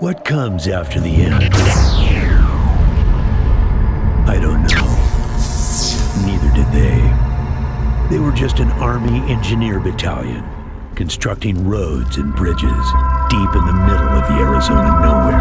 What comes after the end? I don't know. Neither did they. They were just an Army engineer battalion, constructing roads and bridges deep in the middle of the Arizona nowhere.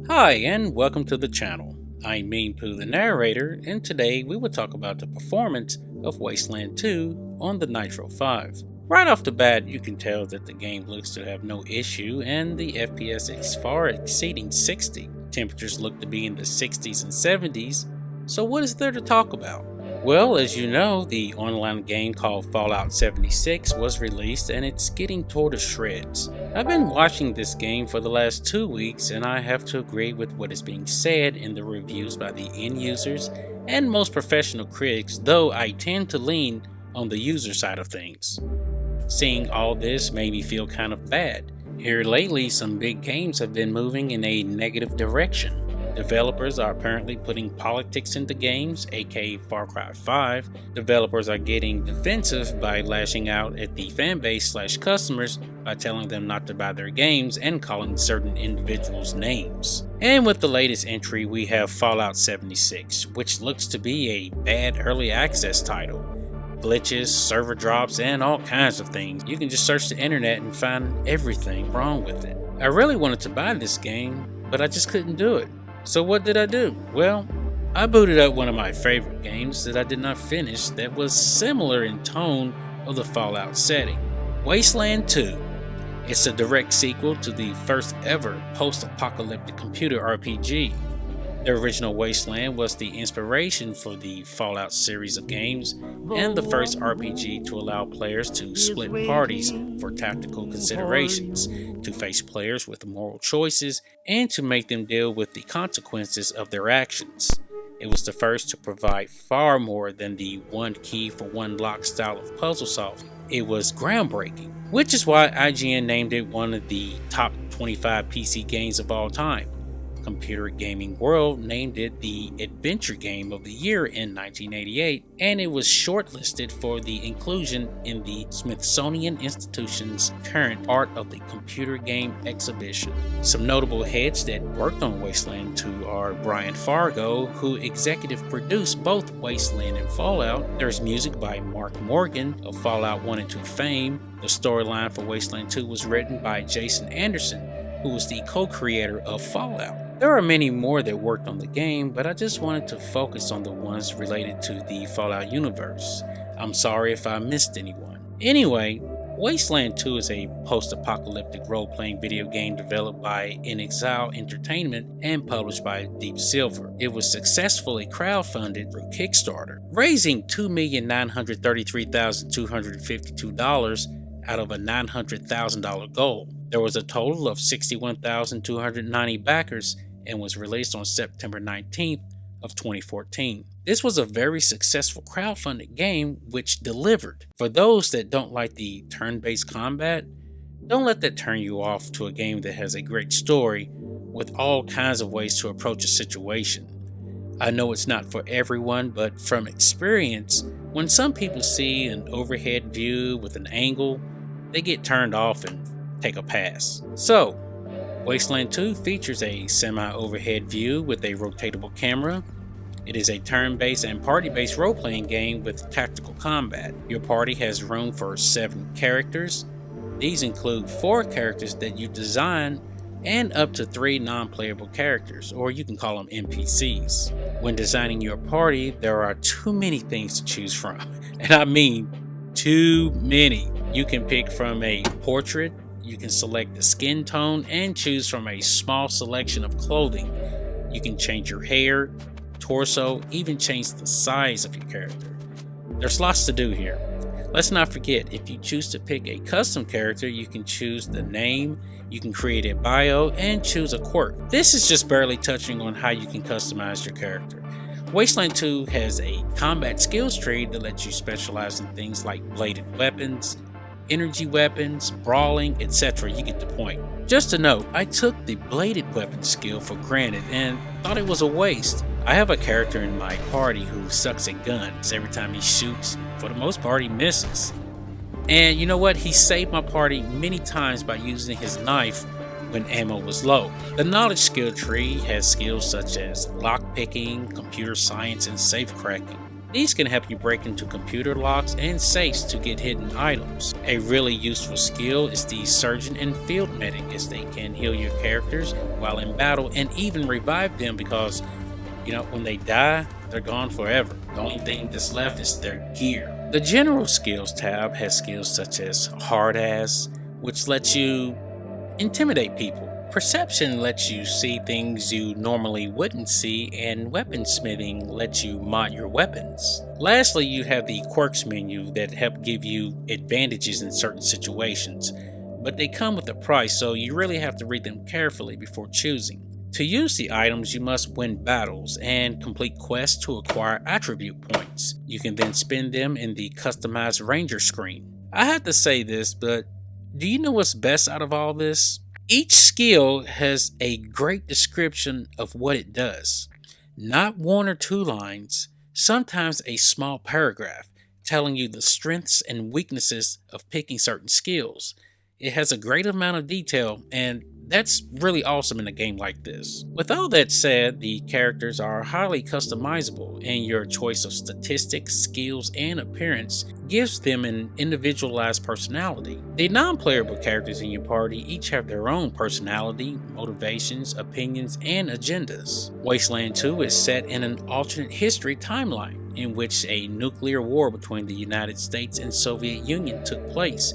Hi, and welcome to the channel. I'm Mean Pooh the narrator, and today we will talk about the performance of Wasteland 2 on the Nitro 5. Right off the bat, you can tell that the game looks to have no issue, and the FPS is far exceeding 60. Temperatures look to be in the 60s and 70s, so what is there to talk about? Well, as you know, the online game called Fallout 76 was released and it's getting torn to shreds. I've been watching this game for the last 2 weeks and I have to agree with what is being said in the reviews by the end users and most professional critics, though I tend to lean on the user side of things. Seeing all this made me feel kind of bad. Here lately, some big games have been moving in a negative direction. Developers are apparently putting politics into games, aka Far Cry 5. Developers are getting defensive by lashing out at the fanbase / customers by telling them not to buy their games and calling certain individuals names. And with the latest entry, we have Fallout 76, which looks to be a bad early access title. Glitches, server drops, and all kinds of things. You can just search the internet and find everything wrong with it. I really wanted to buy this game, but I just couldn't do it. So what did I do? Well, I booted up one of my favorite games that I did not finish that was similar in tone of the Fallout setting, Wasteland 2. It's a direct sequel to the first ever post-apocalyptic computer RPG. The original Wasteland was the inspiration for the Fallout series of games and the first RPG to allow players to split parties for tactical considerations, to face players with moral choices, and to make them deal with the consequences of their actions. It was the first to provide far more than the one key for one lock style of puzzle solving. It was groundbreaking, which is why IGN named it one of the top 25 PC games of all time. Computer Gaming World named it the Adventure Game of the Year in 1988, and it was shortlisted for the inclusion in the Smithsonian Institution's current Art of the Computer Game exhibition. Some notable heads that worked on Wasteland 2 are Brian Fargo, who executive produced both Wasteland and Fallout. There's music by Mark Morgan of Fallout 1 and 2 fame. The storyline for Wasteland 2 was written by Jason Anderson, who was the co-creator of Fallout. There are many more that worked on the game, but I just wanted to focus on the ones related to the Fallout universe. I'm sorry if I missed anyone. Anyway, Wasteland 2 is a post-apocalyptic role-playing video game developed by In Exile Entertainment and published by Deep Silver. It was successfully crowdfunded through Kickstarter, raising $2,933,252 out of a $900,000 goal. There was a total of 61,290 backers and was released on September 19th of 2014. This was a very successful crowdfunded game which delivered. For those that don't like the turn-based combat, don't let that turn you off to a game that has a great story with all kinds of ways to approach a situation. I know it's not for everyone, but from experience, when some people see an overhead view with an angle, they get turned off and take a pass. So, Wasteland 2 features a semi-overhead view with a rotatable camera. It is a turn-based and party-based role-playing game with tactical combat. Your party has room for 7 characters. These include 4 characters that you design and up to 3 non-playable characters, or you can call them NPCs. When designing your party, there are too many things to choose from, and I mean too many. You can pick from a portrait, you can select the skin tone, and choose from a small selection of clothing. You can change your hair, torso, even change the size of your character. There's lots to do here. Let's not forget, if you choose to pick a custom character, you can choose the name, you can create a bio, and choose a quirk. This is just barely touching on how you can customize your character. Wasteland 2 has a combat skills tree that lets you specialize in things like bladed weapons, energy weapons, brawling, etc. You get the point. Just a note, I took the bladed weapon skill for granted and thought it was a waste. I have a character in my party who sucks at guns. Every time he shoots, for the most part, he misses. And you know what? He saved my party many times by using his knife when ammo was low. The knowledge skill tree has skills such as lockpicking, computer science, and safe cracking. These can help you break into computer locks and safes to get hidden items. A really useful skill is the surgeon and field medic, as they can heal your characters while in battle and even revive them because, when they die, they're gone forever. The only thing that's left is their gear. The general skills tab has skills such as hard ass, which lets you intimidate people. Perception lets you see things you normally wouldn't see, and weaponsmithing lets you mod your weapons. Lastly, you have the quirks menu that help give you advantages in certain situations, but they come with a price, so you really have to read them carefully before choosing. To use the items, you must win battles and complete quests to acquire attribute points. You can then spend them in the customized ranger screen. I have to say this, but do you know what's best out of all this? Each skill has a great description of what it does. Not one or two lines, sometimes a small paragraph telling you the strengths and weaknesses of picking certain skills. It has a great amount of detail, and that's really awesome in a game like this. With all that said, the characters are highly customizable, and your choice of statistics, skills, and appearance gives them an individualized personality. The non-playable characters in your party each have their own personality, motivations, opinions, and agendas. Wasteland 2 is set in an alternate history timeline in which a nuclear war between the United States and Soviet Union took place.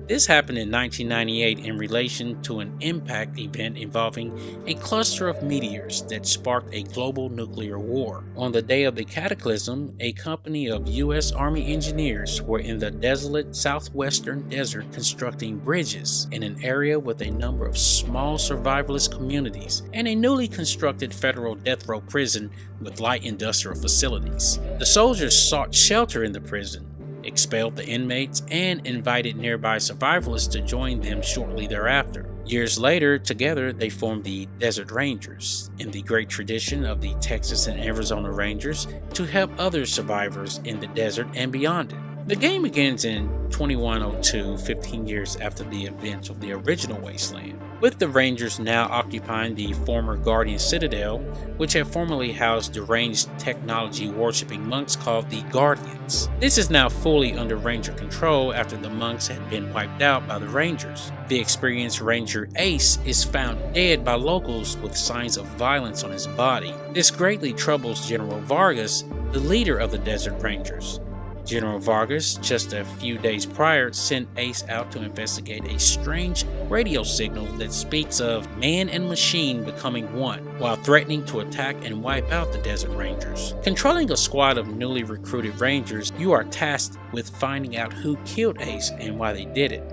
This happened in 1998 in relation to an impact event involving a cluster of meteors that sparked a global nuclear war. On the day of the cataclysm, a company of U.S. Army engineers were in the desolate southwestern desert constructing bridges in an area with a number of small survivalist communities and a newly constructed federal death row prison with light industrial facilities. The soldiers sought shelter in the prison, expelled the inmates, and invited nearby survivalists to join them shortly thereafter. Years later, together they formed the Desert Rangers, in the great tradition of the Texas and Arizona Rangers, to help other survivors in the desert and beyond it. The game begins in 2102, 15 years after the events of the original Wasteland, with the Rangers now occupying the former Guardian Citadel, which had formerly housed deranged technology worshipping monks called the Guardians. This is now fully under Ranger control after the monks had been wiped out by the Rangers. The experienced Ranger Ace is found dead by locals with signs of violence on his body. This greatly troubles General Vargas, the leader of the Desert Rangers. General Vargas, just a few days prior, sent Ace out to investigate a strange radio signal that speaks of man and machine becoming one, while threatening to attack and wipe out the Desert Rangers. Controlling a squad of newly recruited Rangers, you are tasked with finding out who killed Ace and why they did it.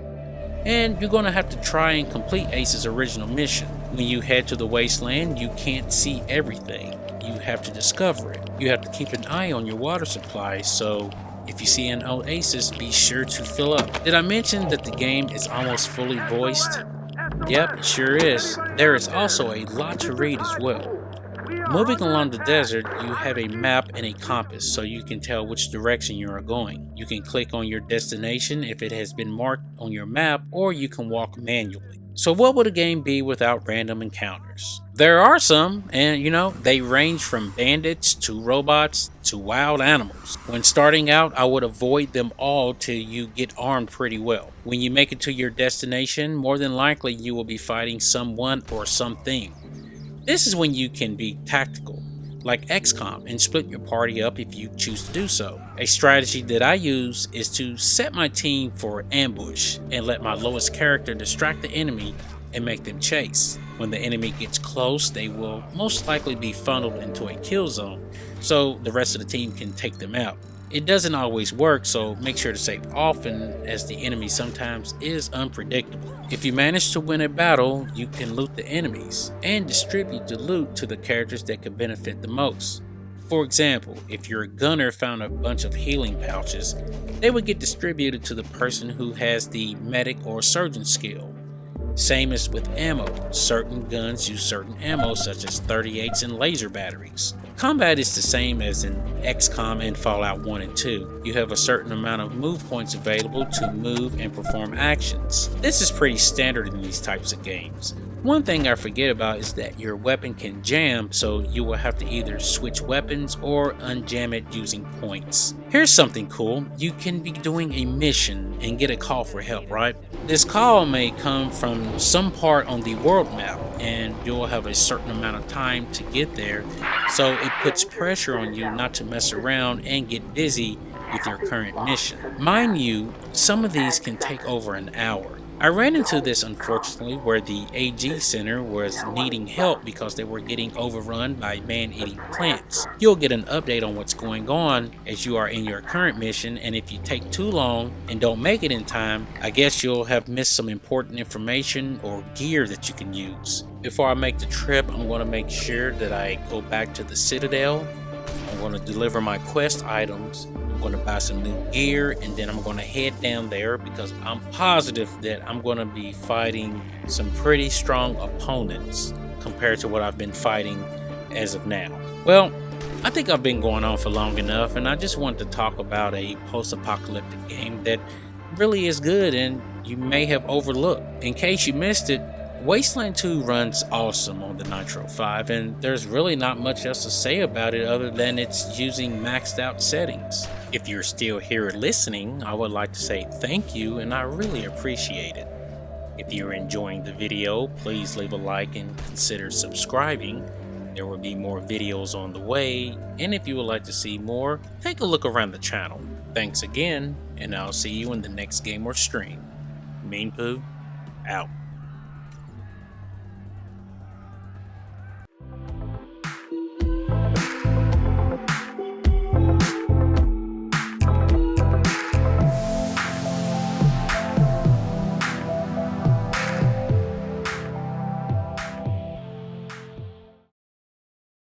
And you're going to have to try and complete Ace's original mission. When you head to the Wasteland, you can't see everything. You have to discover it. You have to keep an eye on your water supply, so if you see an oasis, be sure to fill up. Did I mention that the game is almost fully voiced? Yep, it sure is. There is also a lot to read as well. Moving along the desert, you have a map and a compass so you can tell which direction you are going. You can click on your destination if it has been marked on your map, or you can walk manually. So what would a game be without random encounters? There are some, and they range from bandits to robots to wild animals. When starting out, I would avoid them all till you get armed pretty well. When you make it to your destination, more than likely you will be fighting someone or something. This is when you can be tactical, like XCOM, and split your party up if you choose to do so. A strategy that I use is to set my team for ambush and let my lowest character distract the enemy and make them chase. When the enemy gets close, they will most likely be funneled into a kill zone, so the rest of the team can take them out. It doesn't always work, so make sure to save often, as the enemy sometimes is unpredictable. If you manage to win a battle, you can loot the enemies and distribute the loot to the characters that could benefit the most. For example, if your gunner found a bunch of healing pouches, they would get distributed to the person who has the medic or surgeon skill. Same as with ammo. Certain guns use certain ammo such as 38s and laser batteries. Combat is the same as in XCOM and Fallout 1 and 2. You have a certain amount of move points available to move and perform actions. This is pretty standard in these types of games. One thing I forget about is that your weapon can jam, so you will have to either switch weapons or unjam it using points. Here's something cool. You can be doing a mission and get a call for help, right? This call may come from some part on the world map, and you'll have a certain amount of time to get there, so it puts pressure on you not to mess around and get busy with your current mission. Mind you, some of these can take over an hour. I ran into this unfortunately where the AG Center was needing help because they were getting overrun by man-eating plants. You'll get an update on what's going on as you are in your current mission, and if you take too long and don't make it in time, I guess you'll have missed some important information or gear that you can use. Before I make the trip, I'm going to make sure that I go back to the Citadel. I'm going to deliver my quest items. I'm going to buy some new gear, and then I'm going to head down there because I'm positive that I'm going to be fighting some pretty strong opponents compared to what I've been fighting as of now. Well, I think I've been going on for long enough, and I just wanted to talk about a post-apocalyptic game that really is good and you may have overlooked. In case you missed it, Wasteland 2 runs awesome on the Nitro 5, and there's really not much else to say about it other than it's using maxed out settings. If you're still here listening, I would like to say thank you, and I really appreciate it. If you're enjoying the video, please leave a like and consider subscribing. There will be more videos on the way, and if you would like to see more, take a look around the channel. Thanks again, and I'll see you in the next game or stream. Mean Pooh, out.